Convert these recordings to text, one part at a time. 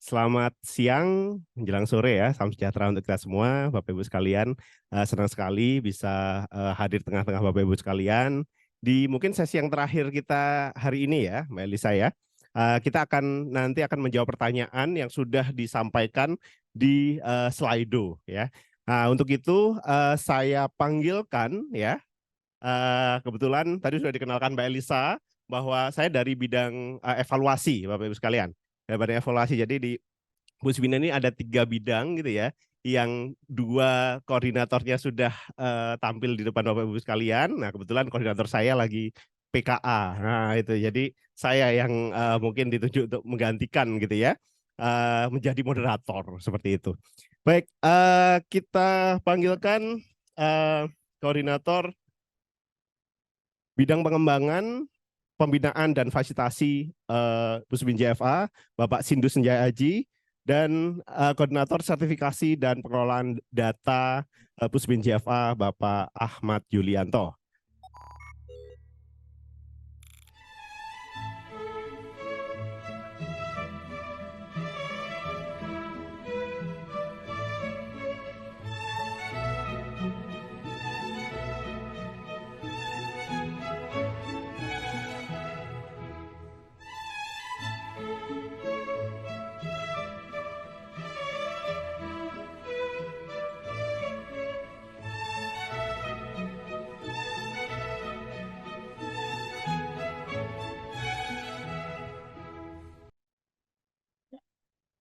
Selamat siang, menjelang sore ya. Salam sejahtera untuk kita semua, Bapak Ibu sekalian. Senang sekali bisa hadir tengah-tengah Bapak Ibu sekalian di mungkin sesi yang terakhir kita hari ini ya, Mbak Elisa ya. Kita nanti akan menjawab pertanyaan yang sudah disampaikan di Slido ya. Nah, untuk itu saya panggilkan ya. Kebetulan tadi sudah dikenalkan Mbak Elisa bahwa saya dari bidang evaluasi, Bapak Ibu sekalian. Daripada evaluasi, jadi di Pusbina ini ada 3 bidang gitu ya, yang 2 koordinatornya sudah tampil di depan Bapak Ibu sekalian. Nah kebetulan koordinator saya lagi PKA, nah itu jadi saya yang mungkin ditunjuk untuk menggantikan gitu ya, menjadi moderator seperti itu. Baik, kita panggilkan koordinator bidang pengembangan, pembinaan dan fasilitasi Pusbin JFA, Bapak Sindu Senjaya Aji, dan koordinator sertifikasi dan pengelolaan data Pusbin JFA, Bapak Ahmad Yulianto.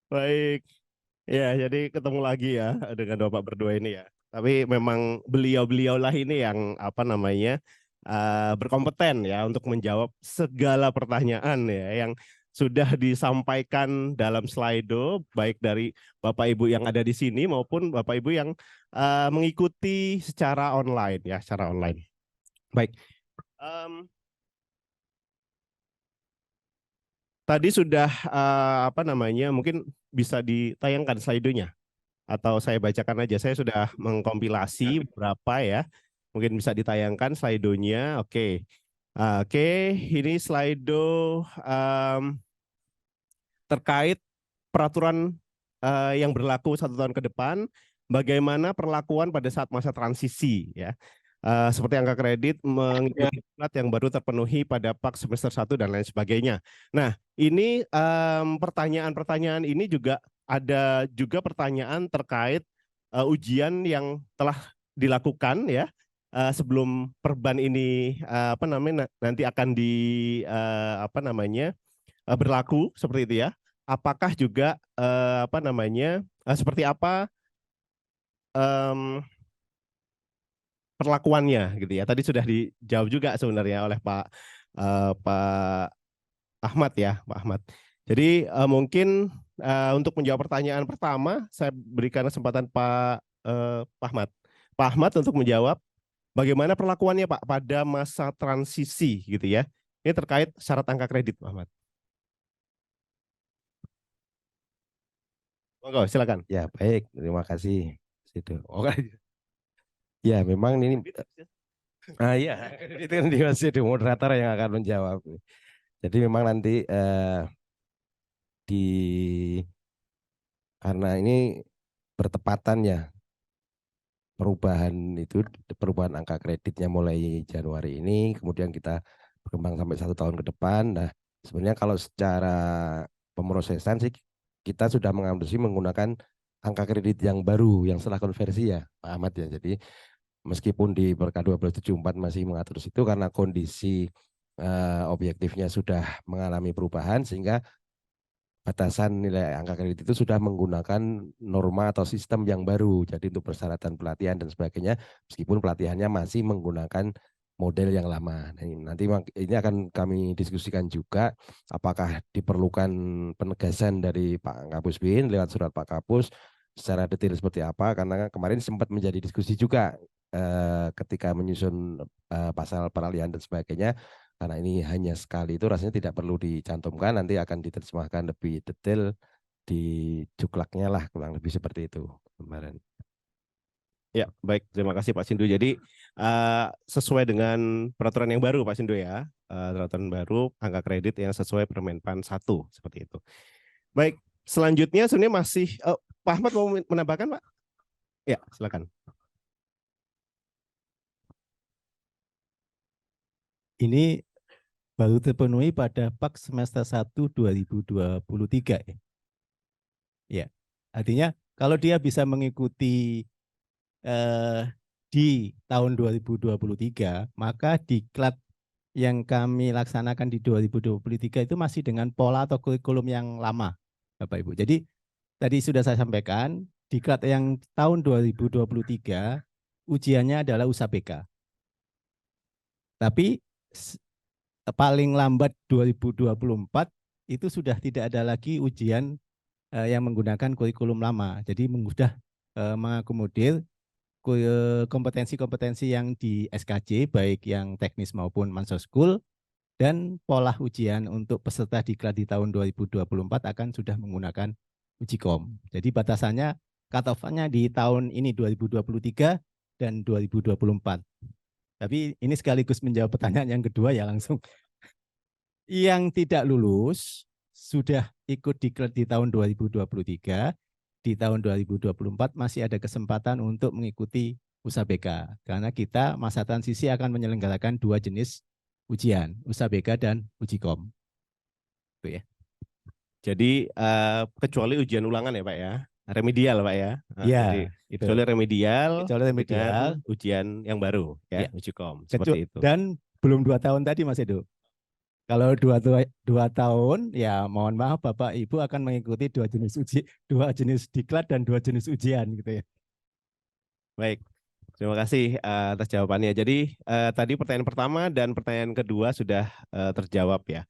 Baik, ya jadi ketemu lagi ya dengan Bapak berdua ini ya. Tapi memang beliau-beliau lah ini yang apa namanya berkompeten ya untuk menjawab segala pertanyaan ya yang sudah disampaikan dalam Slido, baik dari Bapak Ibu yang ada di sini maupun Bapak Ibu yang mengikuti secara online ya, secara online. Baik. Tadi sudah apa namanya, mungkin bisa ditayangkan slide-nya atau saya bacakan aja. Saya sudah mengkompilasi beberapa ya. Mungkin bisa ditayangkan slide-nya. Oke. Oke, ini slide terkait peraturan yang berlaku 1 tahun ke depan, bagaimana perlakuan pada saat masa transisi ya. Seperti angka kredit mengikuti plat yang baru terpenuhi pada PAK semester 1 dan lain sebagainya. Nah, ini pertanyaan-pertanyaan ini juga ada juga pertanyaan terkait ujian yang telah dilakukan ya sebelum perban ini apa namanya nanti akan di apa namanya berlaku seperti itu ya. Apakah juga apa namanya seperti apa perlakuannya gitu ya. Tadi sudah dijawab juga sebenarnya oleh Pak Ahmad ya, Pak Ahmad. Jadi mungkin untuk menjawab pertanyaan pertama, saya berikan kesempatan Pak Ahmad. Pak Ahmad untuk menjawab bagaimana perlakuannya Pak pada masa transisi gitu ya. Ini terkait syarat angka kredit, Pak Ahmad. Monggo, silakan. Ya, baik. Terima kasih. Situ. Ya, memang ini ya, itu kan di moderator yang akan menjawab. Jadi memang nanti di karena ini bertepatan ya perubahan angka kreditnya mulai Januari ini, kemudian kita berkembang sampai 1 tahun ke depan. Nah, sebenarnya kalau secara pemrosesan sih kita sudah menggunakan angka kredit yang baru yang setelah konversi ya, Pak Ahmad ya. Jadi meskipun di Perka 1274 masih mengatur situ karena kondisi objektifnya sudah mengalami perubahan sehingga batasan nilai angka kredit itu sudah menggunakan norma atau sistem yang baru. Jadi untuk persyaratan pelatihan dan sebagainya, meskipun pelatihannya masih menggunakan model yang lama. Nah, nanti ini akan kami diskusikan juga apakah diperlukan penegasan dari Pak Kapus Bin lewat surat Pak Kapus secara detail seperti apa, karena kemarin sempat menjadi diskusi juga ketika menyusun pasal peralihan dan sebagainya. Karena ini hanya sekali itu rasanya tidak perlu dicantumkan, nanti akan diterjemahkan lebih detail di juklaknya lah, kurang lebih seperti itu kemarin. Ya, baik. Terima kasih Pak Sindu. Jadi sesuai dengan peraturan yang baru Pak Sindu ya, peraturan baru angka kredit yang sesuai Permenpan 1 seperti itu. Baik, selanjutnya sebenarnya masih Pak Ahmad mau menambahkan Pak? Ya, silakan. Ini baru terpenuhi pada PAK semester 1 2023 ya. Ya, artinya kalau dia bisa mengikuti di tahun 2023, maka diklat yang kami laksanakan di 2023 itu masih dengan pola atau kurikulum yang lama, Bapak Ibu. Jadi tadi sudah saya sampaikan, diklat yang tahun 2023 ujiannya adalah USABK. Tapi paling lambat 2024 itu sudah tidak ada lagi ujian yang menggunakan kurikulum lama. Jadi mudah mengakomodir kompetensi-kompetensi yang di SKJ, baik yang teknis maupun Mansoskul, dan pola ujian untuk peserta diklat di tahun 2024 akan sudah menggunakan Ujikom. Jadi batasannya cut-off-nya di tahun ini 2023 dan 2024. Tapi ini sekaligus menjawab pertanyaan yang kedua ya langsung. Yang tidak lulus sudah ikut diklat di tahun 2023, di tahun 2024 masih ada kesempatan untuk mengikuti USABK. Karena kita masa transisi akan menyelenggarakan 2 jenis ujian, USABK dan Ujikom. Itu ya. Jadi kecuali ujian ulangan ya Pak ya, remedial Pak ya. Iya, Jadi kecuali remedial, dengan ujian yang baru ya, Ujikom seperti itu. Dan belum 2 tahun tadi Mas Edo. Kalau 2 tahun, ya mohon maaf Bapak Ibu akan mengikuti 2 jenis diklat dan 2 jenis ujian gitu ya. Baik, terima kasih atas jawabannya. Jadi tadi pertanyaan pertama dan pertanyaan kedua sudah terjawab ya.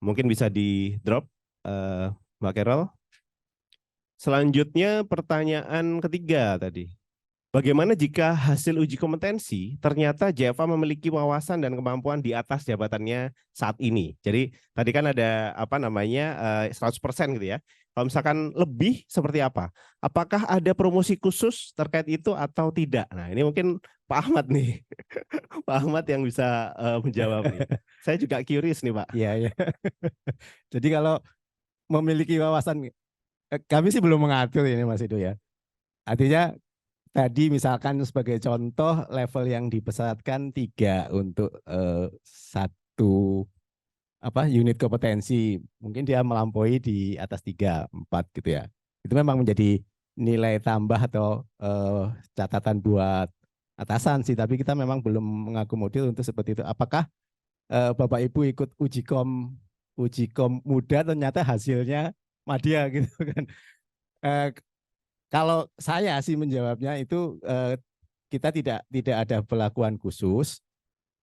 Mungkin bisa di drop Mbak Carol. Selanjutnya pertanyaan ketiga tadi. Bagaimana jika hasil uji kompetensi ternyata JFA memiliki wawasan dan kemampuan di atas jabatannya saat ini? Jadi tadi kan ada 100% gitu ya. Kalau misalkan lebih seperti apa? Apakah ada promosi khusus terkait itu atau tidak? Nah ini mungkin Pak Ahmad nih. Pak Ahmad yang bisa menjawab nih. Saya juga curious nih Pak. Iya, ya. Jadi kalau memiliki wawasan, kami sih belum mengatur ini Mas Edo ya. Artinya tadi misalkan sebagai contoh level yang dipersyaratkan 3 untuk satu unit kompetensi, mungkin dia melampaui di atas 3, 4 gitu ya. Itu memang menjadi nilai tambah atau catatan buat atasan sih, tapi kita memang belum mengakomodir untuk seperti itu. Apakah Bapak Ibu ikut ujikom muda ternyata hasilnya madya gitu kan? Kalau saya sih menjawabnya itu kita tidak ada perlakuan khusus,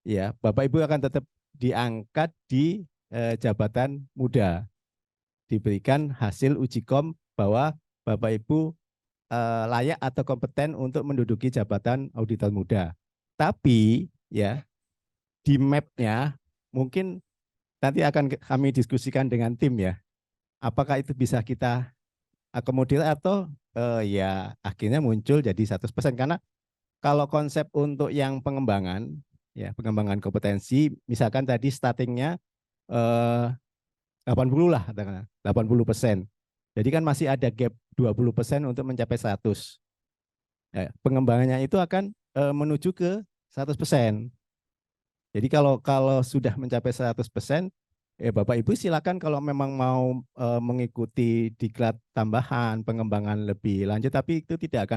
ya Bapak Ibu akan tetap diangkat di jabatan muda, diberikan hasil ujikom bahwa Bapak Ibu layak atau kompeten untuk menduduki jabatan auditor muda. Tapi ya di mapnya mungkin nanti akan kami diskusikan dengan tim ya, apakah itu bisa kita akomodir atau ya akhirnya muncul jadi 100%. Karena kalau konsep untuk yang pengembangan, ya pengembangan kompetensi, misalkan tadi startingnya 80 lah, 80%. Jadi kan masih ada gap 20% untuk mencapai 100. Ya, pengembangannya itu akan menuju ke 100%. Jadi kalau sudah mencapai 100%, Bapak Ibu silakan kalau memang mau mengikuti diklat tambahan, pengembangan lebih lanjut, tapi itu tidak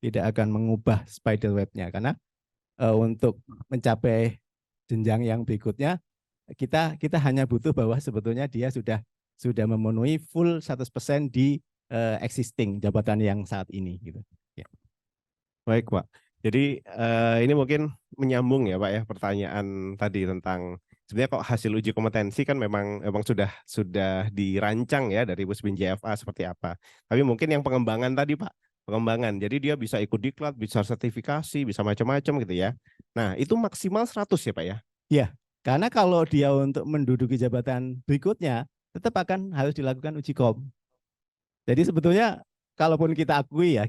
akan mengubah spider web-nya, karena untuk mencapai jenjang yang berikutnya kita hanya butuh bahwa sebetulnya dia sudah sudah memenuhi full 100% di existing jabatan yang saat ini gitu. Ya. Baik, Pak. Jadi ini mungkin menyambung ya, Pak ya, pertanyaan tadi tentang sebenarnya kok hasil uji kompetensi kan memang sudah dirancang ya dari Pusbin JFA seperti apa. Tapi mungkin yang pengembangan tadi, Pak, pengembangan. Jadi dia bisa ikut diklat, bisa sertifikasi, bisa macam-macam gitu ya. Nah, itu maksimal 100 ya, Pak ya? Ya, karena kalau dia untuk menduduki jabatan berikutnya tetap akan harus dilakukan uji kom. Jadi sebetulnya kalaupun kita akui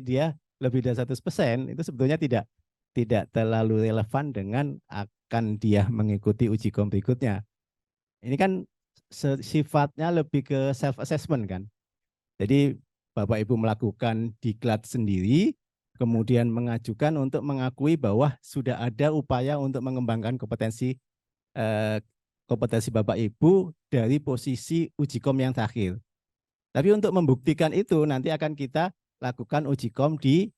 dia lebih dari 100%, itu sebetulnya tidak terlalu relevan dengan akan dia mengikuti uji kom berikutnya. Ini kan sifatnya lebih ke self assessment kan. Jadi Bapak Ibu melakukan diklat sendiri, kemudian mengajukan untuk mengakui bahwa sudah ada upaya untuk mengembangkan kompetensi Bapak Ibu dari posisi uji kom yang terakhir. Tapi untuk membuktikan itu nanti akan kita lakukan uji kom di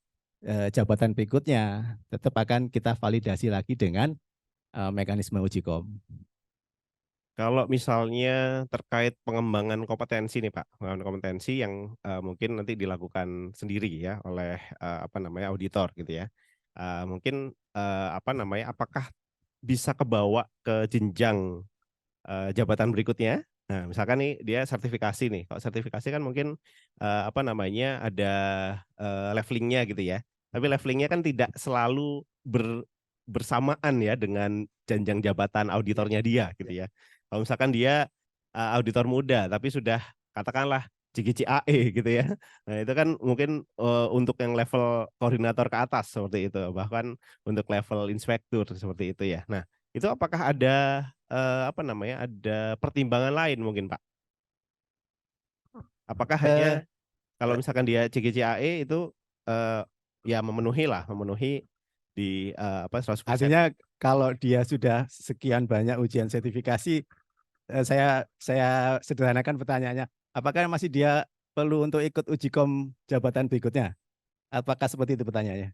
jabatan berikutnya. Tetap akan kita validasi lagi dengan mekanisme uji kom. Kalau misalnya terkait pengembangan kompetensi nih Pak, pengembangan kompetensi yang mungkin nanti dilakukan sendiri ya oleh auditor gitu ya. Mungkin apakah bisa kebawa ke jenjang jabatan berikutnya? Nah, misalkan nih dia sertifikasi nih. Kalau sertifikasi kan mungkin ada levelingnya gitu ya. Tapi levelingnya kan tidak selalu bersamaan ya dengan jenjang jabatan auditornya dia gitu ya. Kalau misalkan dia auditor muda tapi sudah katakanlah CGCAE gitu ya. Nah, itu kan mungkin untuk yang level koordinator ke atas seperti itu, bahkan untuk level inspektur seperti itu ya. Nah, itu apakah ada ada pertimbangan lain mungkin Pak? Apakah hanya kalau misalkan dia CGCAE itu ya memenuhi di 100%. Artinya kalau dia sudah sekian banyak ujian sertifikasi, saya sederhanakan pertanyaannya, apakah masih dia perlu untuk ikut uji kom jabatan berikutnya? Apakah seperti itu pertanyaannya?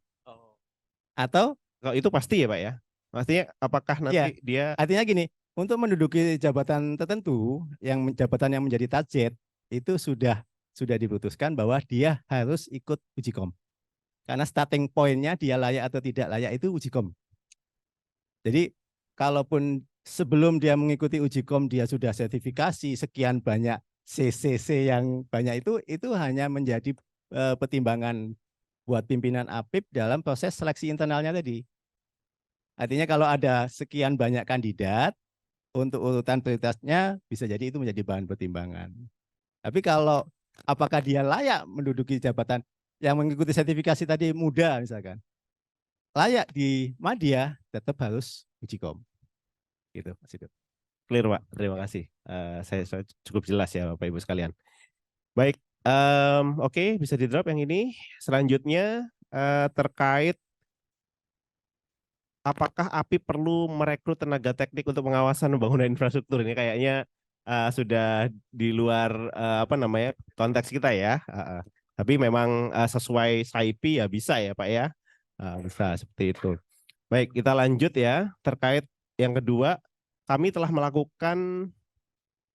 Atau Kalau itu pasti ya Pak ya? Pastinya apakah ya, nanti dia artinya gini, untuk menduduki jabatan tertentu, jabatan yang menjadi target itu sudah diputuskan bahwa dia harus ikut uji kom. Karena starting point-nya dia layak atau tidak layak itu uji kom. Jadi kalaupun sebelum dia mengikuti uji kom dia sudah sertifikasi sekian banyak CCC yang banyak itu hanya menjadi pertimbangan buat pimpinan APIP dalam proses seleksi internalnya tadi. Artinya kalau ada sekian banyak kandidat untuk urutan prioritasnya bisa jadi itu menjadi bahan pertimbangan. Tapi kalau apakah dia layak menduduki jabatan yang mengikuti sertifikasi tadi muda misalkan, layak di Madya tetap harus uji kom. Gitu, Mas Hidup. clear Pak? Terima kasih. Saya cukup jelas ya Bapak Ibu sekalian. Baik, oke, bisa di drop yang ini. Selanjutnya terkait apakah API perlu merekrut tenaga teknik untuk pengawasan pembangunan infrastruktur? Ini kayaknya sudah di luar konteks kita ya. Tapi memang sesuai SAIPI ya bisa ya Pak ya. Bisa seperti itu. Baik, kita lanjut ya. Terkait yang kedua, kami telah melakukan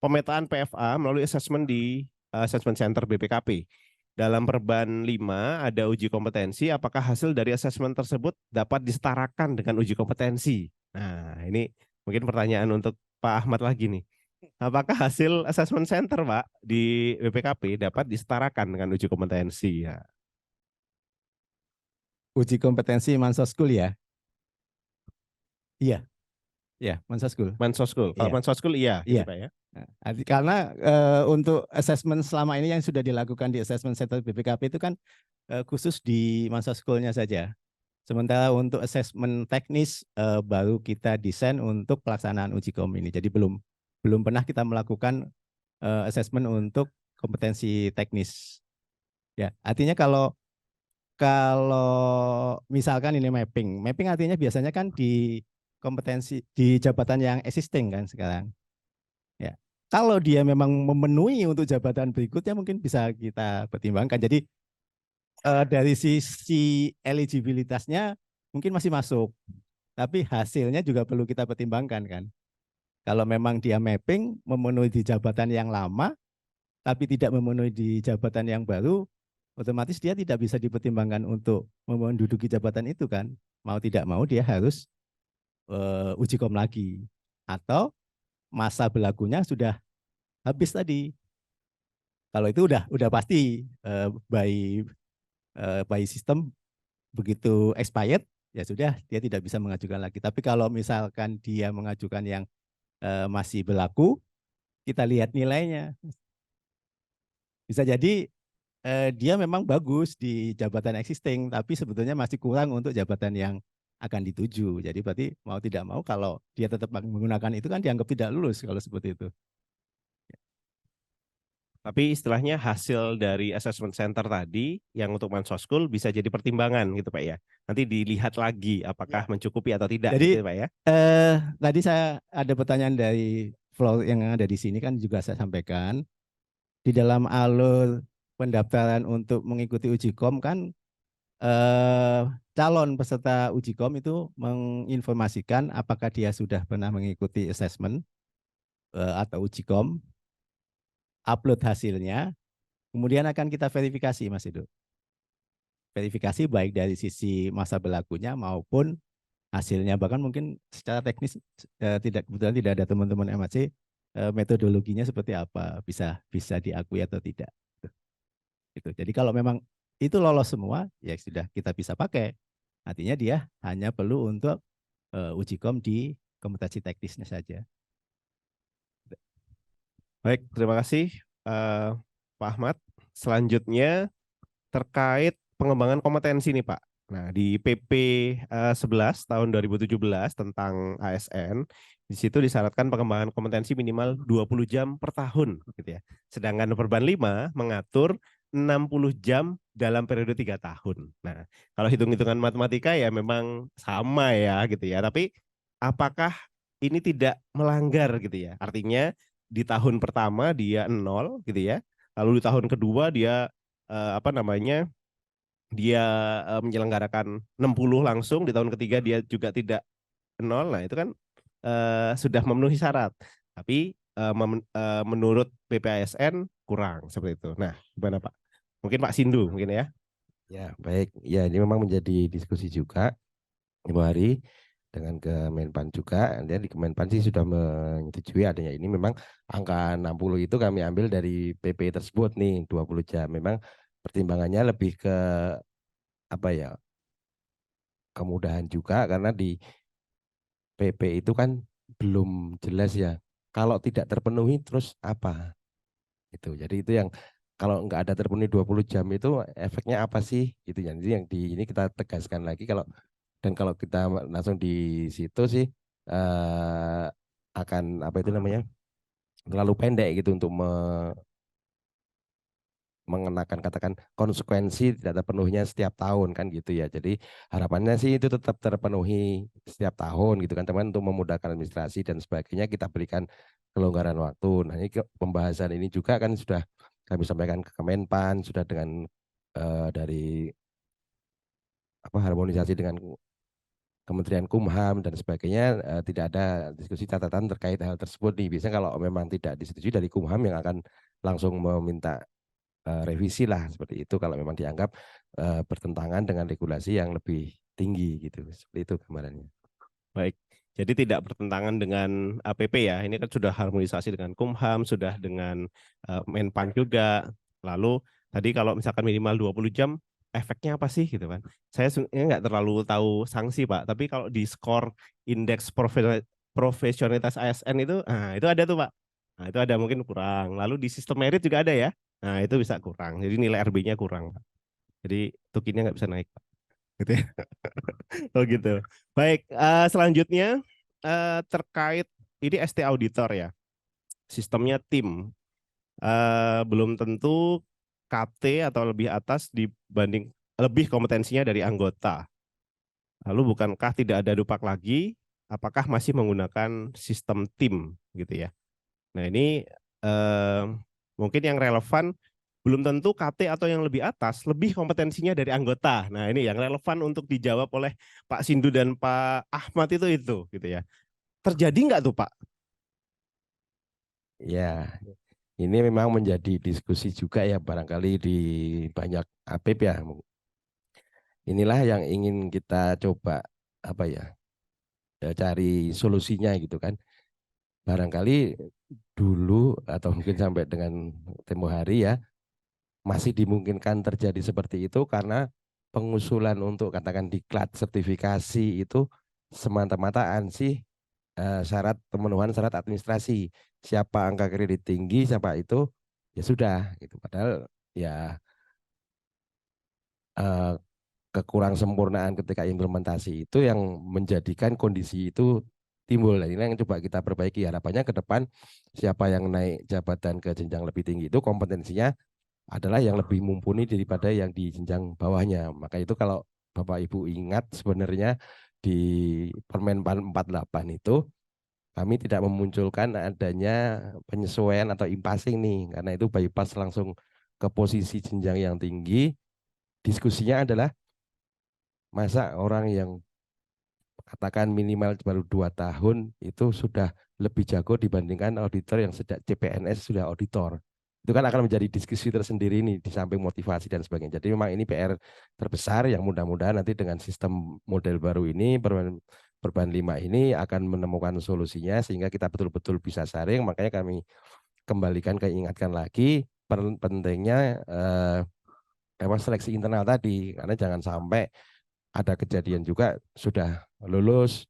pemetaan PFA melalui assessment di Assessment Center BPKP. Dalam Perban 5 ada uji kompetensi, apakah hasil dari asesmen tersebut dapat disetarakan dengan uji kompetensi? Nah, ini mungkin pertanyaan untuk Pak Ahmad lagi nih. Apakah hasil assessment center, Pak, di BPKP dapat disetarakan dengan uji kompetensi? Ya. Uji kompetensi Mansoskul ya? Iya. Ya, Mansoskul. Mansoskul. Kalau Iya. Mansoskul iya, Iya. gitu, Pak ya. Karena untuk assessment selama ini yang sudah dilakukan di assessment center BPKP itu kan khusus di Mansoskulnya saja. Sementara untuk assessment teknis baru kita desain untuk pelaksanaan uji kom ini. Jadi belum pernah kita melakukan assessment untuk kompetensi teknis. Ya, artinya kalau misalkan ini mapping artinya biasanya kan di kompetensi di jabatan yang existing kan sekarang. Ya, kalau dia memang memenuhi untuk jabatan berikutnya mungkin bisa kita pertimbangkan. Jadi dari sisi eligibilitasnya mungkin masih masuk, tapi hasilnya juga perlu kita pertimbangkan kan. Kalau memang dia mapping memenuhi di jabatan yang lama, tapi tidak memenuhi di jabatan yang baru, otomatis dia tidak bisa dipertimbangkan untuk menduduki jabatan itu kan. Mau tidak mau dia harus uji kom lagi. Atau masa berlakunya sudah habis tadi. Kalau itu udah pasti by system begitu expired ya sudah dia tidak bisa mengajukan lagi. Tapi kalau misalkan dia mengajukan yang masih berlaku, kita lihat nilainya. Bisa jadi dia memang bagus di jabatan existing, tapi sebetulnya masih kurang untuk jabatan yang akan dituju. Jadi berarti mau tidak mau kalau dia tetap menggunakan itu kan dianggap tidak lulus kalau seperti itu. Tapi istilahnya hasil dari assessment center tadi yang untuk Mansoskul bisa jadi pertimbangan gitu Pak ya. Nanti dilihat lagi apakah mencukupi atau tidak Jadi gitu Pak ya. tadi saya ada pertanyaan dari floor yang ada di sini kan juga saya sampaikan di dalam alur pendaftaran untuk mengikuti uji kom kan calon peserta uji kom itu menginformasikan apakah dia sudah pernah mengikuti assessment atau uji kom, upload hasilnya, kemudian akan kita verifikasi Mas Edo. Verifikasi baik dari sisi masa berlakunya maupun hasilnya, bahkan mungkin secara teknis tidak kebetulan tidak ada teman-teman MAC metodologinya seperti apa, bisa diakui atau tidak. Gitu. Jadi kalau memang itu lolos semua, ya sudah kita bisa pakai. Artinya dia hanya perlu untuk uji kom di kompetensi teknisnya saja. Baik, terima kasih Pak Ahmad. Selanjutnya terkait pengembangan kompetensi nih Pak. Nah, di PP 11 tahun 2017 tentang ASN, di situ disyaratkan pengembangan kompetensi minimal 20 jam per tahun gitu ya. Sedangkan Perban 5 mengatur 60 jam dalam periode 3 tahun. Nah, kalau hitung-hitungan matematika ya memang sama ya gitu ya. Tapi apakah ini tidak melanggar gitu ya? Artinya di tahun pertama dia 0 gitu ya. Lalu di tahun kedua dia dia menyelenggarakan 60 langsung, di tahun ketiga dia juga tidak 0. Nah, itu kan sudah memenuhi syarat. Tapi menurut BPASN kurang seperti itu. Nah, gimana Pak? Mungkin Pak Sindu mungkin ya. Ya, baik. Ya, ini memang menjadi diskusi juga Ibu Hari dengan Kemenpan juga. Dan di Kemenpan sih sudah menyetujui adanya ini. Memang angka 60 itu kami ambil dari PP tersebut nih, 20 jam. Memang pertimbangannya lebih ke apa ya? Kemudahan juga karena di PP itu kan belum jelas ya. Kalau tidak terpenuhi terus apa? Itu. Jadi itu yang kalau nggak ada terpenuhi 20 jam itu efeknya apa sih? Gitu ya. Jadi yang di ini kita tegaskan lagi kalau kita langsung di situ sih akan apa itu namanya? Terlalu pendek gitu untuk mengenakan katakan konsekuensi tidak terpenuhnya setiap tahun kan gitu ya. Jadi harapannya sih itu tetap terpenuhi setiap tahun gitu kan teman untuk memudahkan administrasi dan sebagainya kita berikan kelonggaran waktu. Nah ini pembahasan ini juga kan sudah kami sampaikan ke Kemenpan sudah dengan dari harmonisasi dengan Kementerian Kumham dan sebagainya tidak ada diskusi catatan terkait hal tersebut nih. Biasanya kalau memang tidak disetujui dari Kumham yang akan langsung meminta revisi lah seperti itu kalau memang dianggap bertentangan dengan regulasi yang lebih tinggi gitu. Seperti itu gambarannya. Baik. Jadi tidak bertentangan dengan APP ya. Ini kan sudah harmonisasi dengan Kumham, sudah dengan Menpan juga. Lalu tadi kalau misalkan minimal 20 jam, efeknya apa sih gitu kan? Saya sebenarnya nggak terlalu tahu sanksi Pak, tapi kalau di skor indeks profesionalitas ASN itu, nah itu ada tuh Pak. Nah itu ada mungkin kurang. Lalu di sistem merit juga ada ya. Nah itu bisa kurang. Jadi nilai RB-nya kurang Pak. Jadi tukinnya nggak bisa naik Pak. Gitu ya. Oh gitu. Baik, selanjutnya terkait ini ST auditor ya. Sistemnya tim. Belum tentu KT atau lebih atas dibanding lebih kompetensinya dari anggota. Lalu bukankah tidak ada dupak lagi? Apakah masih menggunakan sistem tim gitu ya? Nah ini mungkin yang relevan belum tentu KT atau yang lebih atas lebih kompetensinya dari anggota. Nah ini yang relevan untuk dijawab oleh Pak Sindu dan Pak Ahmad itu gitu ya. Terjadi nggak tuh Pak? Ya, ini memang menjadi diskusi juga ya barangkali di banyak APIP ya. Inilah yang ingin kita coba apa ya, cari solusinya gitu kan. Barangkali dulu atau mungkin sampai dengan tempo hari ya masih dimungkinkan terjadi seperti itu karena pengusulan untuk katakan diklat sertifikasi itu semata-mata ansih syarat pemenuhan syarat administrasi. Siapa angka kredit tinggi, siapa itu ya sudah gitu. Padahal ya eh, kekurang sempurnaan ketika implementasi itu yang menjadikan kondisi itu timbul. Nah, ini yang coba kita perbaiki. Harapannya ke depan siapa yang naik jabatan ke jenjang lebih tinggi itu kompetensinya adalah yang lebih mumpuni daripada yang di jenjang bawahnya. Maka itu kalau Bapak Ibu ingat sebenarnya di Permen 48 itu kami tidak memunculkan adanya penyesuaian atau impasing nih, karena itu bypass langsung ke posisi jenjang yang tinggi. Diskusinya adalah masa orang yang katakan minimal baru 2 tahun itu sudah lebih jago dibandingkan auditor yang sejak CPNS sudah auditor. Itu kan akan menjadi diskusi tersendiri nih di samping motivasi dan sebagainya. Jadi memang ini PR terbesar yang mudah-mudahan nanti dengan sistem model baru ini Perban 5 ini akan menemukan solusinya sehingga kita betul-betul bisa saring. Makanya kami kembalikan ingatkan lagi pentingnya seleksi internal tadi, karena jangan sampai ada kejadian juga sudah lulus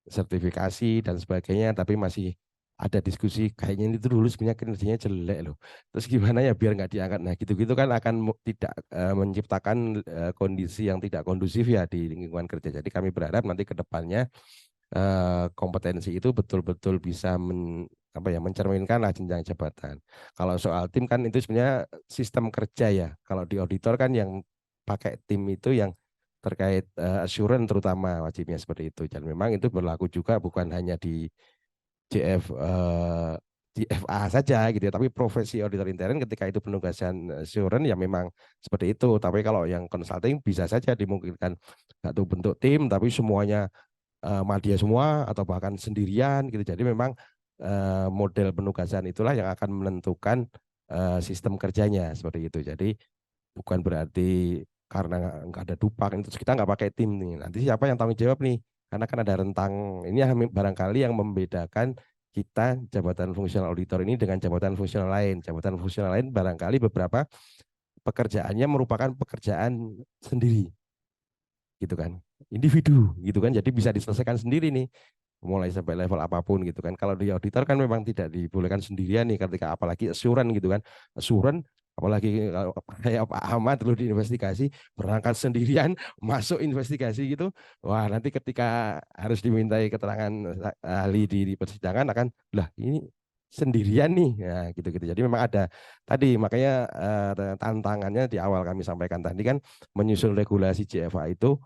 sertifikasi dan sebagainya tapi masih ada diskusi kayaknya itu dulu sebenarnya kinerjanya jelek loh, terus gimana ya biar nggak diangkat. Nah gitu-gitu kan akan tidak menciptakan kondisi yang tidak kondusif ya di lingkungan kerja. Jadi kami berharap nanti ke depannya kompetensi itu betul-betul bisa mencerminkan lah jenjang jabatan. Kalau soal tim kan itu sebenarnya sistem kerja ya. Kalau di auditor kan yang pakai tim itu yang terkait assurance terutama wajibnya seperti itu. Dan memang itu berlaku juga bukan hanya di JF di FA saja gitu ya, tapi profesi auditor intern ketika itu penugasan assurance ya memang seperti itu. Tapi kalau yang consulting bisa saja dimungkinkan satu bentuk tim tapi semuanya media semua atau bahkan sendirian gitu. Jadi memang model penugasan itulah yang akan menentukan sistem kerjanya seperti itu. Jadi bukan berarti karena nggak ada dupak terus kita nggak pakai tim nih. Nanti siapa yang tanggung jawab nih? Karena kan ada rentang ini barangkali yang membedakan kita jabatan fungsional auditor ini dengan jabatan fungsional lain. Jabatan fungsional lain barangkali beberapa pekerjaannya merupakan pekerjaan sendiri gitu kan, individu gitu kan, jadi bisa diselesaikan sendiri nih mulai sampai level apapun gitu kan. Kalau di auditor kan memang tidak dibolehkan sendirian nih ketika apalagi assurance gitu kan, assurance apalagi kalau kayak Pak Ahmad dulu di investigasi berangkat sendirian masuk investigasi gitu, wah nanti ketika harus dimintai keterangan ahli di persidangan akan lah ini sendirian nih ya gitu-gitu. Jadi memang ada tadi makanya tantangannya di awal kami sampaikan tadi kan menyusun regulasi JFA itu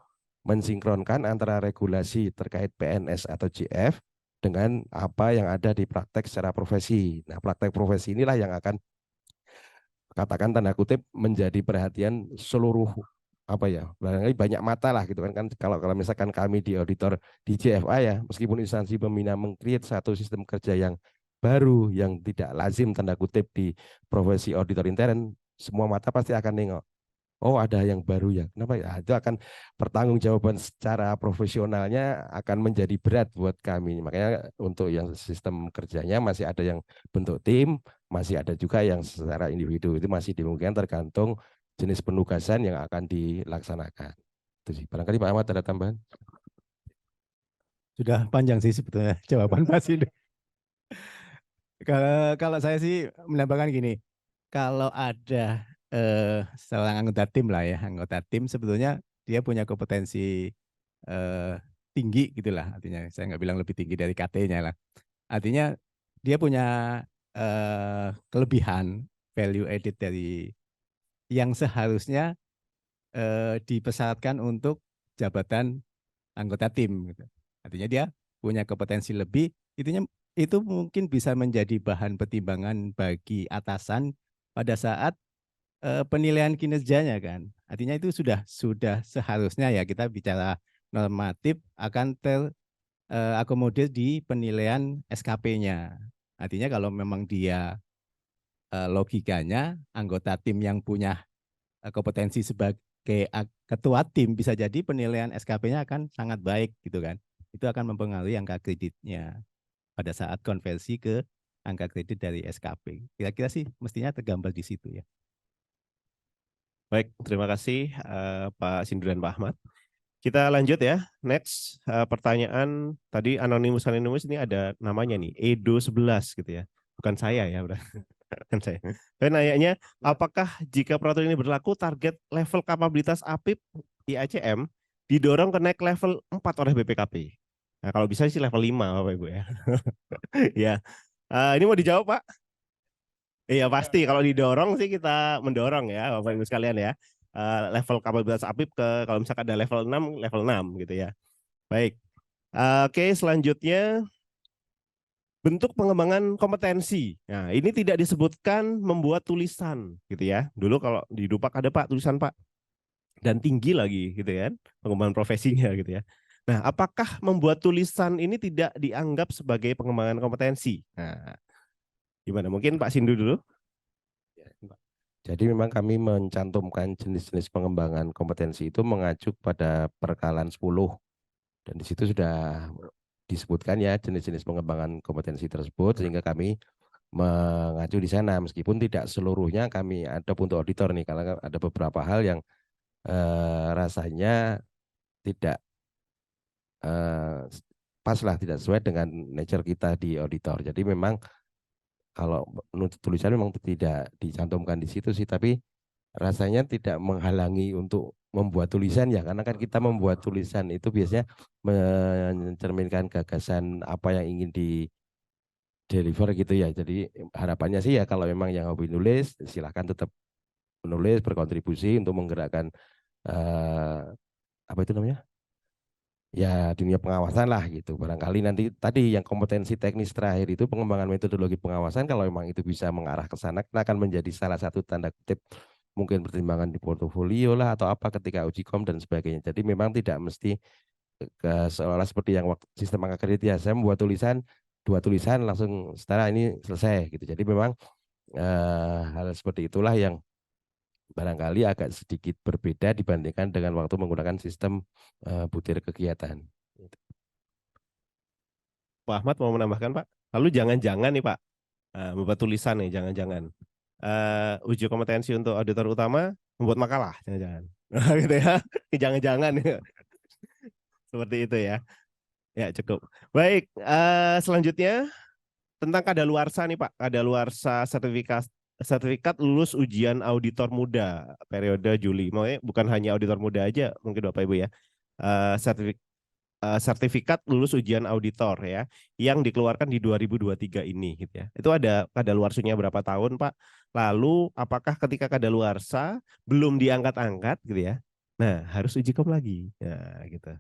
mensinkronkan antara regulasi terkait PNS atau JF dengan apa yang ada di praktek secara profesi. Nah, praktek profesi inilah yang akan katakan tanda kutip menjadi perhatian seluruh apa ya, banyak mata lah gitu kan. Kalau kalau misalkan kami di auditor di JFA ya, meskipun instansi pembina meng-create satu sistem kerja yang baru yang tidak lazim tanda kutip di profesi auditor intern, semua mata pasti akan nengok. Oh ada yang baru ya, kenapa ya? Itu akan pertanggungjawaban secara profesionalnya akan menjadi berat buat kami. Makanya untuk yang sistem kerjanya masih ada yang bentuk tim, masih ada juga yang secara individu. Itu masih dimungkinkan tergantung jenis penugasan yang akan dilaksanakan. Itu sih. Barangkali Pak Ahmad ada tambahan? Sudah panjang sih sebetulnya jawaban Mas ini. Kalau saya sih menambahkan gini, kalau ada seorang anggota tim lah ya, anggota tim sebetulnya dia punya kompetensi eh, tinggi gitulah, artinya saya nggak bilang lebih tinggi dari KT-nya lah. Artinya dia punya kelebihan value added dari yang seharusnya dipersyaratkan untuk jabatan anggota tim gitu. Artinya dia punya kompetensi lebih, itu mungkin bisa menjadi bahan pertimbangan bagi atasan pada saat penilaian kinerjanya kan. Artinya itu sudah seharusnya ya kita bicara normatif akan terakomodir di penilaian SKP-nya. Artinya kalau memang dia logikanya anggota tim yang punya kompetensi sebagai ketua tim, bisa jadi penilaian SKP-nya akan sangat baik gitu kan. Itu akan mempengaruhi angka kreditnya pada saat konversi ke angka kredit dari SKP. Kira-kira sih mestinya tergambar di situ ya. Baik, terima kasih Pak Sindu dan Pak Ahmad. Kita lanjut ya. Next pertanyaan tadi anonimus ini ada namanya nih Edo 11 gitu ya. Bukan saya ya, bukan saya. Saya nanyanya, apakah jika peraturan ini berlaku target level kapabilitas APIP IACM didorong ke naik level 4 oleh BPKP? Nah, kalau bisa sih level 5 Bapak Ibu ya. Ya. Ini mau dijawab Pak? Iya pasti kalau didorong sih kita mendorong ya Bapak Ibu sekalian ya. Level kapabilitas APIP ke kalau misalkan ada level 6 gitu ya. Baik. Oke, selanjutnya bentuk pengembangan kompetensi. Nah, ini tidak disebutkan membuat tulisan gitu ya. Dulu kalau di Dupak ada Pak tulisan Pak dan tinggi lagi gitu kan pengembangan profesinya gitu ya. Nah, apakah membuat tulisan ini tidak dianggap sebagai pengembangan kompetensi? Nah, gimana? Mungkin Pak Sindu dulu. Jadi memang kami mencantumkan jenis-jenis pengembangan kompetensi itu mengacu pada perkalaan 10. Dan di situ sudah disebutkan ya jenis-jenis pengembangan kompetensi tersebut, sehingga kami mengacu di sana, meskipun tidak seluruhnya kami ada untuk auditor nih, karena ada beberapa hal yang rasanya tidak pas lah, tidak sesuai dengan nature kita di auditor. Jadi memang kalau menuntut tulisan memang tidak dicantumkan di situ sih, tapi rasanya tidak menghalangi untuk membuat tulisan ya, karena kan kita membuat tulisan itu biasanya mencerminkan gagasan apa yang ingin di deliver gitu ya. Jadi harapannya sih ya kalau memang yang hobi nulis silahkan tetap menulis, berkontribusi untuk menggerakkan apa itu namanya, ya dunia pengawasan lah gitu. Barangkali nanti tadi yang kompetensi teknis terakhir itu pengembangan metodologi pengawasan, kalau memang itu bisa mengarah ke sana akan menjadi salah satu tanda kutip mungkin pertimbangan di portofolio lah atau apa ketika uji kom dan sebagainya. Jadi memang tidak mesti seolah seperti yang waktu sistem angka kredit ya, saya membuat tulisan 2 tulisan langsung setara ini selesai gitu. Jadi memang hal seperti itulah yang barangkali agak sedikit berbeda dibandingkan dengan waktu menggunakan sistem butir kegiatan. Pak Ahmad mau menambahkan Pak? Lalu jangan-jangan nih Pak, membuat tulisan nih, jangan-jangan. Uji kompetensi untuk auditor utama membuat makalah, jangan-jangan. Gitu ya, jangan-jangan ya. Seperti itu ya. Ya cukup. Baik, selanjutnya tentang kadaluarsa nih Pak, kadaluarsa sertifikat lulus ujian auditor muda periode Juli. Makanya bukan hanya auditor muda aja, mungkin Bapak Ibu ya. Sertifikat lulus ujian auditor ya yang dikeluarkan di 2023 ini gitu ya. Itu ada kadaluarsanya berapa tahun Pak? Lalu apakah ketika kadaluarsa belum diangkat-angkat gitu ya? Nah, harus uji kom lagi. Ya, gitu.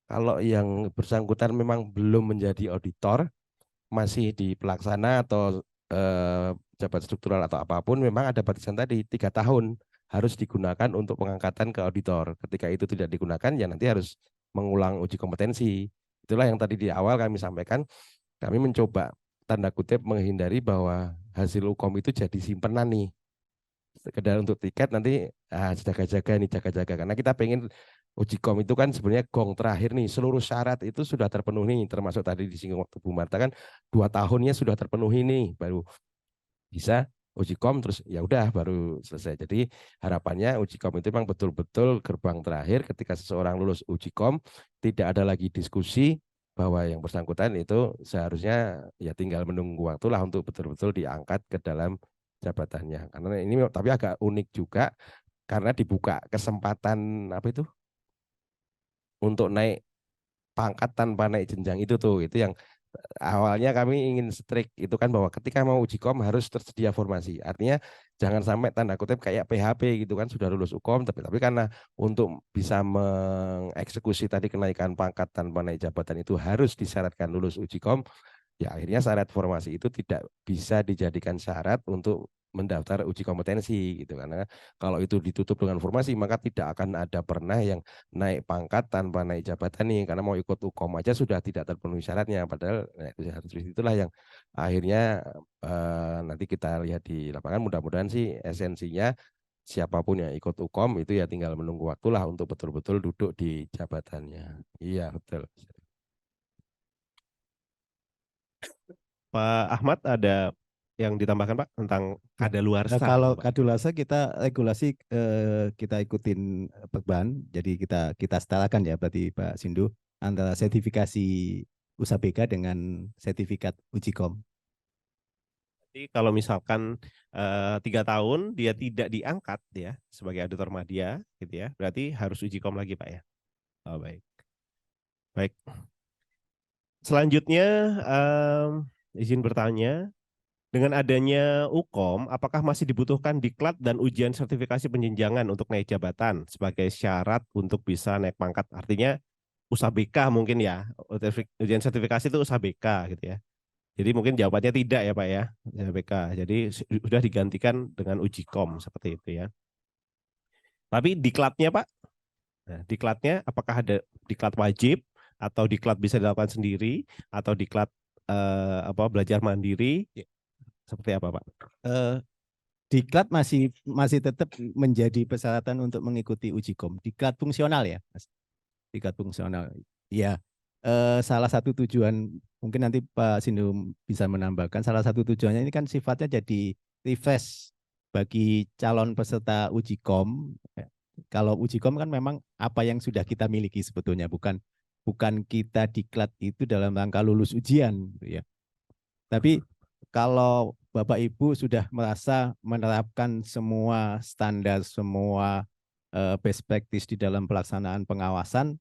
Kalau yang bersangkutan memang belum menjadi auditor, masih di pelaksana atau jabat struktural atau apapun, memang ada batasan tadi 3 tahun harus digunakan untuk pengangkatan ke auditor. Ketika itu tidak digunakan ya nanti harus mengulang uji kompetensi. Itulah yang tadi di awal kami sampaikan, kami mencoba tanda kutip menghindari bahwa hasil ukom itu jadi simpenan nih. Sekedar untuk tiket nanti jaga-jaga nih, jaga-jaga, karena kita pengen uji kom itu kan sebenarnya gong terakhir nih, seluruh syarat itu sudah terpenuhi, termasuk tadi disinggung waktu Bu Marta kan 2 tahunnya sudah terpenuhi nih, baru bisa uji kom, terus ya udah baru selesai. Jadi harapannya uji kom itu memang betul-betul gerbang terakhir, ketika seseorang lulus uji kom tidak ada lagi diskusi bahwa yang bersangkutan itu seharusnya ya tinggal menunggu waktulah untuk betul-betul diangkat ke dalam jabatannya. Karena ini tapi agak unik juga karena dibuka kesempatan apa itu untuk naik pangkat tanpa naik jenjang itu yang awalnya kami ingin strict itu kan, bahwa ketika mau uji kom harus tersedia formasi. Artinya jangan sampai tanda kutip kayak PHP gitu kan, sudah lulus ukom tapi karena untuk bisa mengeksekusi tadi kenaikan pangkat tanpa naik jabatan itu harus disyaratkan lulus uji kom. ya akhirnya syarat formasi itu tidak bisa dijadikan syarat untuk mendaftar uji kompetensi gitu, karena kalau itu ditutup dengan formasi maka tidak akan ada pernah yang naik pangkat tanpa naik jabatan nih, karena mau ikut UKOM aja sudah tidak terpenuhi syaratnya, padahal nah, itulah yang akhirnya nanti kita lihat di lapangan. Mudah-mudahan sih esensinya siapapun yang ikut UKOM itu ya tinggal menunggu waktulah untuk betul-betul duduk di jabatannya. Iya betul. Pak Ahmad ada yang ditambahkan Pak tentang Ya. kadaluarsa Kalau itu Pak? kadulasa kita regulasi kita ikutin Perban, jadi kita setarakan ya berarti Pak Sindu antara sertifikasi USABK dengan sertifikat Ujikom. Jadi kalau misalkan 3 tahun dia tidak diangkat ya sebagai auditor media gitu ya, berarti harus uji kom lagi Pak ya. Oh, baik. Baik. Selanjutnya izin bertanya, dengan adanya UKOM, apakah masih dibutuhkan diklat dan ujian sertifikasi penjenjangan untuk naik jabatan sebagai syarat untuk bisa naik pangkat? Artinya USABK mungkin ya, ujian sertifikasi itu USABK gitu ya. Jadi mungkin jawabannya tidak ya Pak ya, USABK. Jadi sudah digantikan dengan uji kom seperti itu ya. Tapi diklatnya Pak, nah, diklatnya apakah ada diklat wajib atau diklat bisa dilakukan sendiri atau diklat belajar mandiri? Seperti apa Pak? Diklat masih tetap menjadi persyaratan untuk mengikuti uji kom. Diklat fungsional ya, Mas. Diklat fungsional. Ya, salah satu tujuan mungkin nanti Pak Sindu bisa menambahkan. Salah satu tujuannya ini kan sifatnya jadi refresh bagi calon peserta uji kom. Kalau uji kom kan memang apa yang sudah kita miliki sebetulnya, bukan kita diklat itu dalam rangka lulus ujian, gitu ya. Tapi kalau Bapak Ibu sudah merasa menerapkan semua standar, semua best practice di dalam pelaksanaan pengawasan,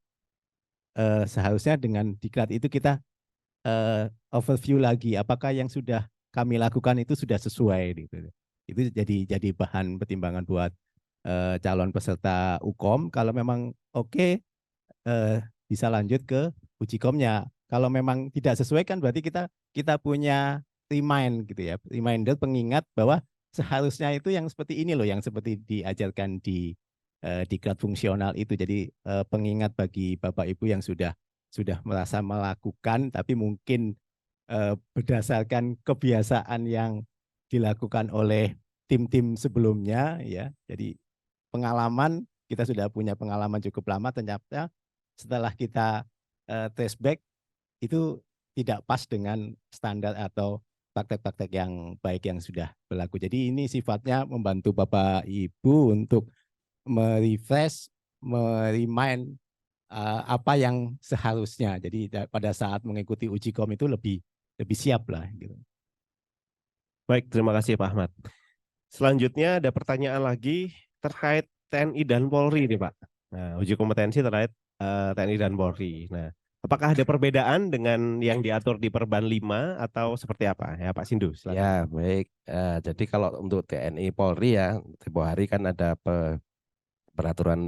seharusnya dengan diklat itu kita overview lagi apakah yang sudah kami lakukan itu sudah sesuai gitu. Itu jadi bahan pertimbangan buat calon peserta UKOM. Kalau memang oke, bisa lanjut ke uji komnya. Kalau memang tidak sesuai kan berarti kita punya reminder pengingat bahwa seharusnya itu yang seperti ini loh, yang seperti diajarkan di diklat fungsional itu. Jadi pengingat bagi Bapak Ibu yang sudah merasa melakukan tapi mungkin berdasarkan kebiasaan yang dilakukan oleh tim-tim sebelumnya ya. Jadi pengalaman, kita sudah punya pengalaman cukup lama, ternyata setelah kita trace back itu tidak pas dengan standar atau praktek-praktek yang baik yang sudah berlaku. Jadi ini sifatnya membantu Bapak Ibu untuk merefresh, meremind apa yang seharusnya. Jadi pada saat mengikuti uji kom itu lebih siap lah gitu. Baik, terima kasih Pak Ahmad. Selanjutnya ada pertanyaan lagi terkait TNI dan Polri nih Pak. Nah, uji kompetensi terkait TNI dan Polri. Nah, apakah ada perbedaan dengan yang diatur di Perban 5 atau seperti apa? Ya Pak Sindu, silakan. Ya baik. Jadi kalau untuk TNI Polri ya tempo hari kan ada peraturan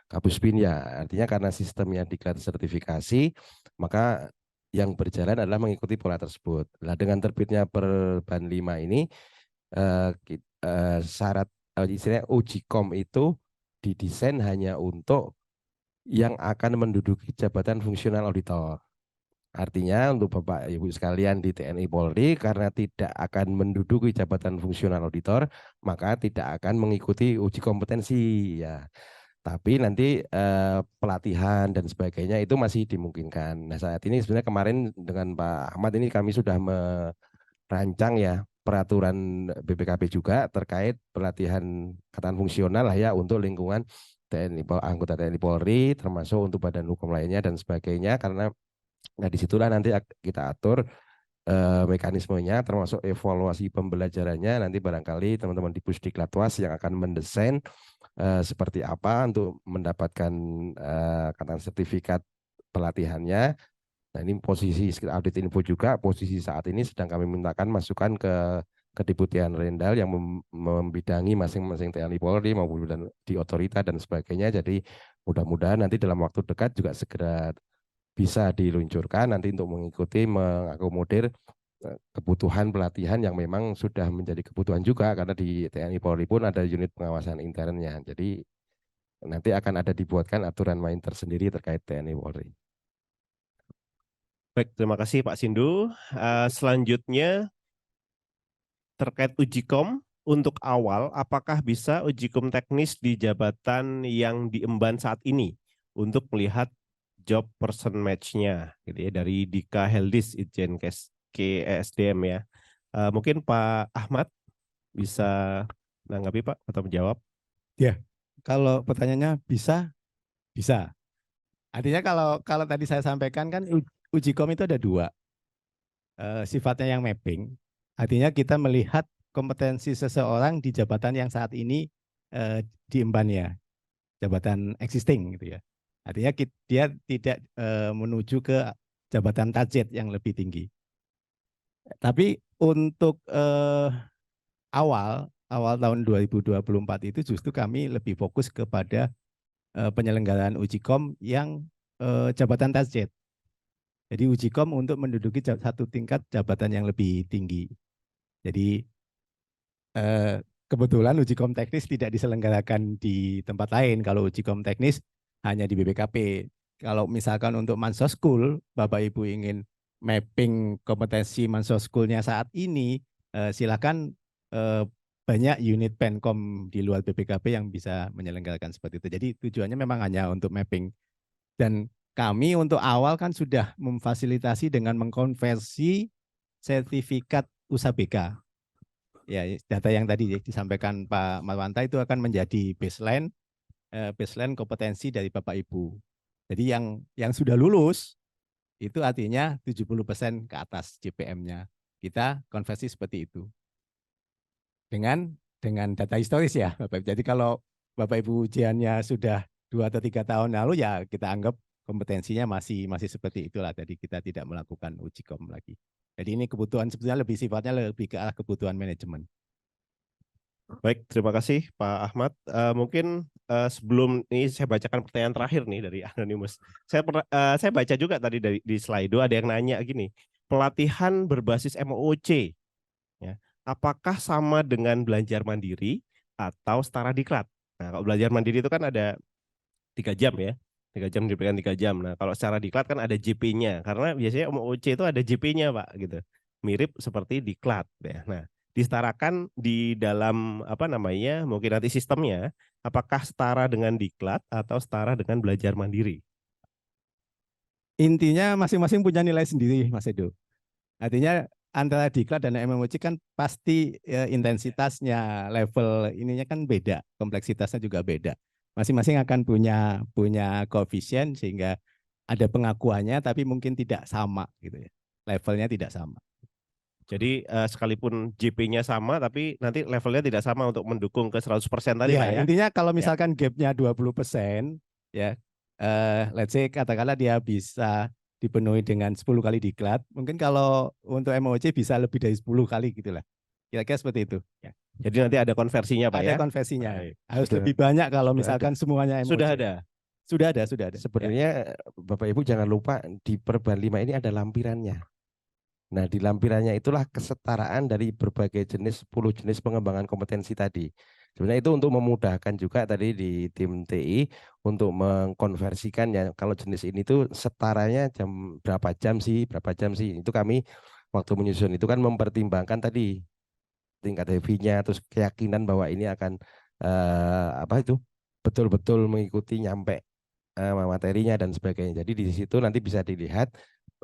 Kabuspin ya. Artinya karena sistemnya diklat sertifikasi, maka yang berjalan adalah mengikuti pola tersebut. Nah dengan terbitnya Perban 5 ini syarat istilahnya uji kom itu didesain hanya untuk yang akan menduduki jabatan fungsional auditor. Artinya untuk Bapak Ibu sekalian di TNI Polri karena tidak akan menduduki jabatan fungsional auditor, maka tidak akan mengikuti uji kompetensi ya. Tapi nanti pelatihan dan sebagainya itu masih dimungkinkan. Nah saat ini sebenarnya kemarin dengan Pak Ahmad ini kami sudah merancang ya peraturan BPKP juga terkait pelatihan katakan fungsional lah ya untuk lingkungan TNI, anggota TNI Polri termasuk untuk badan hukum lainnya dan sebagainya, karena nah disitulah nanti kita atur mekanismenya termasuk evaluasi pembelajarannya. Nanti barangkali teman-teman di Pusdiklatwas yang akan mendesain seperti apa untuk mendapatkan katakan sertifikat pelatihannya. Nah ini posisi audit info juga posisi saat ini sedang kami mintakan masukan ke Kedeputian Rendal yang membidangi masing-masing TNI Polri maupun di otorita dan sebagainya. Jadi mudah-mudahan nanti dalam waktu dekat juga segera bisa diluncurkan nanti untuk mengikuti mengakomodir kebutuhan pelatihan yang memang sudah menjadi kebutuhan juga karena di TNI Polri pun ada unit pengawasan internnya. Jadi nanti akan ada dibuatkan aturan main tersendiri terkait TNI Polri. Baik, terima kasih Pak Sindu. Selanjutnya terkait ujikom untuk awal, apakah bisa ujikom teknis di jabatan yang diemban saat ini untuk melihat job person match-nya gitu ya dari Dika Heldis Itjen KSDM ya. Mungkin Pak Ahmad bisa menanggapi Pak atau menjawab? Ya, kalau pertanyaannya bisa, bisa. Artinya kalau tadi saya sampaikan kan uji kom itu ada dua, sifatnya yang mapping. Artinya kita melihat kompetensi seseorang di jabatan yang saat ini diembannya, jabatan existing gitu ya. Artinya dia tidak menuju ke jabatan target yang lebih tinggi. Tapi untuk awal tahun 2024 itu justru kami lebih fokus kepada penyelenggaraan uji kom yang jabatan target. Jadi uji kom untuk menduduki satu tingkat jabatan yang lebih tinggi. Jadi kebetulan uji kom teknis tidak diselenggarakan di tempat lain. Kalau uji kom teknis hanya di BPKP. Kalau misalkan untuk Mansoskul, Bapak Ibu ingin mapping kompetensi Mansoskul-nya saat ini, silakan banyak unit Penkom di luar BPKP yang bisa menyelenggarakan seperti itu. Jadi tujuannya memang hanya untuk mapping. Dan kami untuk awal kan sudah memfasilitasi dengan mengkonversi sertifikat USABK. Ya, data yang tadi disampaikan Pak Marwanta itu akan menjadi baseline kompetensi dari Bapak Ibu. Jadi yang sudah lulus itu artinya 70% ke atas JPM-nya. Kita konversi seperti itu. Dengan data historis ya, Bapak Ibu. Jadi kalau Bapak Ibu ujiannya sudah 2 atau 3 tahun lalu ya kita anggap kompetensinya masih seperti itulah. Jadi kita tidak melakukan uji kom lagi. Jadi ini kebutuhan sebetulnya sifatnya lebih ke arah kebutuhan manajemen. Baik, terima kasih Pak Ahmad. Mungkin sebelum ini saya bacakan pertanyaan terakhir nih dari Anonymous. Saya baca juga tadi di Slido ada yang nanya gini, pelatihan berbasis MOOC, ya, apakah sama dengan belajar mandiri atau setara diklat? Nah, kalau belajar mandiri itu kan ada 3 jam ya, 3 jam diberikan 3 jam. Nah, kalau secara diklat kan ada JP-nya, karena biasanya MOOC itu ada JP-nya Pak, gitu. Mirip seperti diklat ya. Nah, disetarakan di dalam apa namanya mungkin nanti sistemnya apakah setara dengan diklat atau setara dengan belajar mandiri? Intinya masing-masing punya nilai sendiri, Mas Edo. Artinya antara diklat dan MMOC kan pasti intensitasnya, level ininya kan beda, kompleksitasnya juga beda. Masing-masing akan punya koefisien sehingga ada pengakuannya tapi mungkin tidak sama gitu ya. Levelnya tidak sama. Jadi sekalipun JP-nya sama tapi nanti levelnya tidak sama untuk mendukung ke 100% tadi ya, Pak ya. Intinya kalau misalkan gapnya 20% ya, let's say katakanlah dia bisa dipenuhi dengan 10 kali diklat, mungkin kalau untuk MOC bisa lebih dari 10 kali gitulah. Kira-kira seperti itu. Ya. Jadi nanti ada konversinya Pak ya. Ada konversinya. Baik. Harus Sudah. lebih banyak kalau Sudah misalkan semuanya MOC. Sudah ada. Sudah ada. Sebenarnya Bapak Ibu jangan lupa di Perban 5 ini ada lampirannya. Nah, di lampirannya itulah kesetaraan dari berbagai jenis 10 jenis pengembangan kompetensi tadi. Sebenarnya itu untuk memudahkan juga tadi di tim TI untuk mengkonversikannya. Kalau jenis ini tuh setaranya berapa jam sih. Itu kami waktu menyusun itu kan mempertimbangkan tadi tingkat heavy-nya, terus keyakinan bahwa ini akan betul-betul mengikuti nyampe materinya dan sebagainya. Jadi di situ nanti bisa dilihat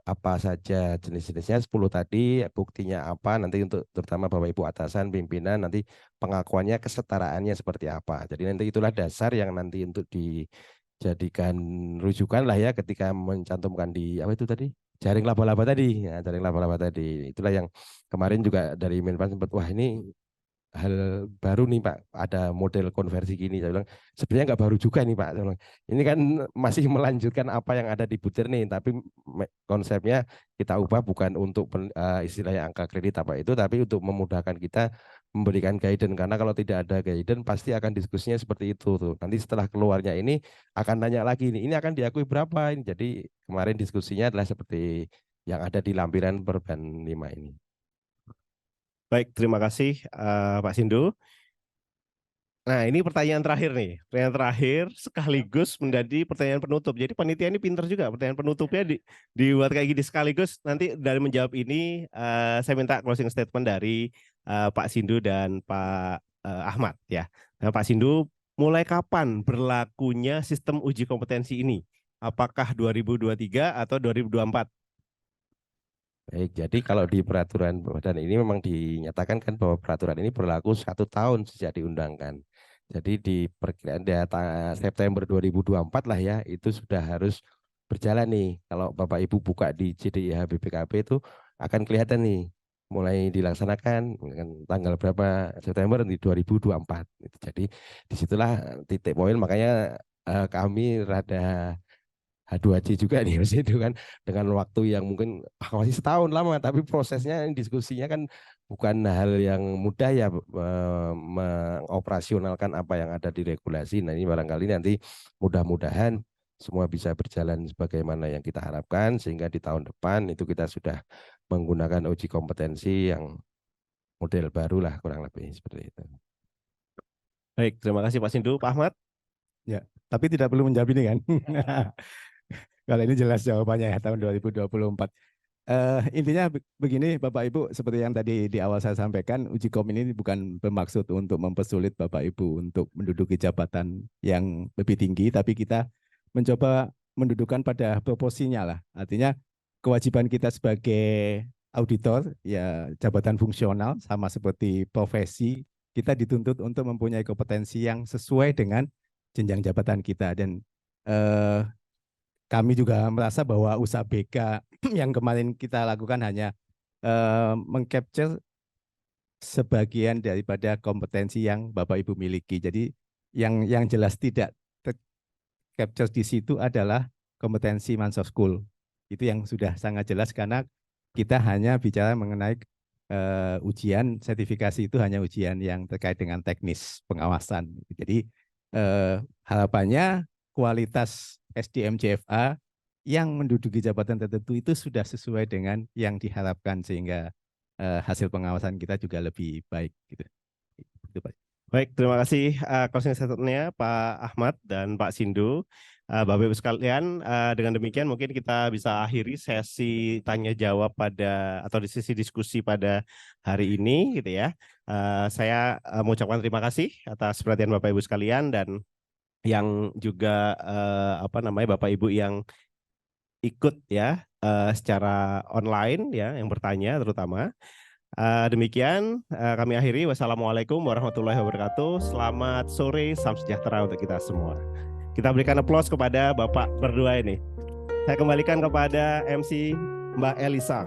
apa saja jenis-jenisnya 10 tadi, buktinya apa nanti untuk terutama Bapak Ibu atasan, pimpinan, nanti pengakuannya kesetaraannya seperti apa. Jadi nanti itulah dasar yang nanti untuk dijadikan rujukan lah ya ketika mencantumkan di apa itu tadi? Jaring laba-laba tadi. Ya, jaring laba-laba tadi. Itulah yang kemarin juga dari Menpan sempat wah ini hal baru nih Pak, ada model konversi gini. Saya bilang sebenarnya nggak baru juga nih Pak. Saya bilang, ini kan masih melanjutkan apa yang ada di butir nih, tapi konsepnya kita ubah bukan untuk istilahnya angka kredit apa itu, tapi untuk memudahkan kita memberikan guidance, karena kalau tidak ada guidance pasti akan diskusinya seperti itu tuh. Nanti setelah keluarnya ini akan tanya lagi nih, ini akan diakui berapa ini. Jadi kemarin diskusinya adalah seperti yang ada di lampiran Perban 5 ini. Baik, terima kasih Pak Sindu. Nah, ini pertanyaan terakhir nih. Pertanyaan terakhir sekaligus menjadi pertanyaan penutup. Jadi panitia ini pinter juga. Pertanyaan penutupnya dibuat kayak gini sekaligus. Nanti dari menjawab ini saya minta closing statement dari Pak Sindu dan Pak Ahmad ya. Nah, Pak Sindu, mulai kapan berlakunya sistem uji kompetensi ini? Apakah 2023 atau 2024? Baik, jadi kalau di peraturan badan ini memang dinyatakan kan bahwa peraturan ini berlaku 1 tahun sejak diundangkan. Jadi di perkiraan data September 2024 lah ya, itu sudah harus berjalan nih. Kalau Bapak Ibu buka di JDIH BPKP itu akan kelihatan nih, mulai dilaksanakan tanggal berapa September di 2024. Jadi disitulah titik poin, makanya kami rada H2J juga nih Mas itu kan, dengan waktu yang mungkin masih setahun lama, tapi prosesnya diskusinya kan bukan hal yang mudah ya, mengoperasionalkan apa yang ada di regulasi. Nah ini barangkali nanti mudah-mudahan semua bisa berjalan sebagaimana yang kita harapkan, sehingga di tahun depan itu kita sudah menggunakan uji kompetensi yang model baru lah, kurang lebih seperti itu. Baik, terima kasih Pak Sindu. Pak Ahmad? Ya, tapi tidak perlu menjawab ini kan. Kalau ini jelas jawabannya ya, tahun 2024. Intinya begini Bapak Ibu, seperti yang tadi di awal saya sampaikan, uji kom ini bukan bermaksud untuk mempersulit Bapak Ibu untuk menduduki jabatan yang lebih tinggi, tapi kita mencoba mendudukan pada proporsinya lah. Artinya kewajiban kita sebagai auditor, ya jabatan fungsional sama seperti profesi, kita dituntut untuk mempunyai kompetensi yang sesuai dengan jenjang jabatan kita. Dan kami juga merasa bahwa usaha BK yang kemarin kita lakukan hanya mengcapture sebagian daripada kompetensi yang Bapak Ibu miliki. Jadi yang jelas tidak capture di situ adalah kompetensi Mansos School. Itu yang sudah sangat jelas, karena kita hanya bicara mengenai ujian sertifikasi, itu hanya ujian yang terkait dengan teknis pengawasan. Jadi harapannya kualitas SDM JFA yang menduduki jabatan tertentu itu sudah sesuai dengan yang diharapkan, sehingga hasil pengawasan kita juga lebih baik gitu. Itu Pak. Baik, terima kasih closing statement-nya Pak Ahmad dan Pak Sindu. Bapak Ibu sekalian, dengan demikian mungkin kita bisa akhiri sesi tanya jawab atau di sesi diskusi pada hari ini gitu ya. Saya mengucapkan terima kasih atas perhatian Bapak Ibu sekalian, dan yang juga Bapak Ibu yang ikut ya secara online ya, yang bertanya terutama. Demikian kami akhiri. Wassalamualaikum warahmatullahi wabarakatuh. Selamat sore, salam sejahtera untuk kita semua. Kita berikan aplaus kepada Bapak berdua ini. Saya kembalikan kepada MC Mbak Elisa.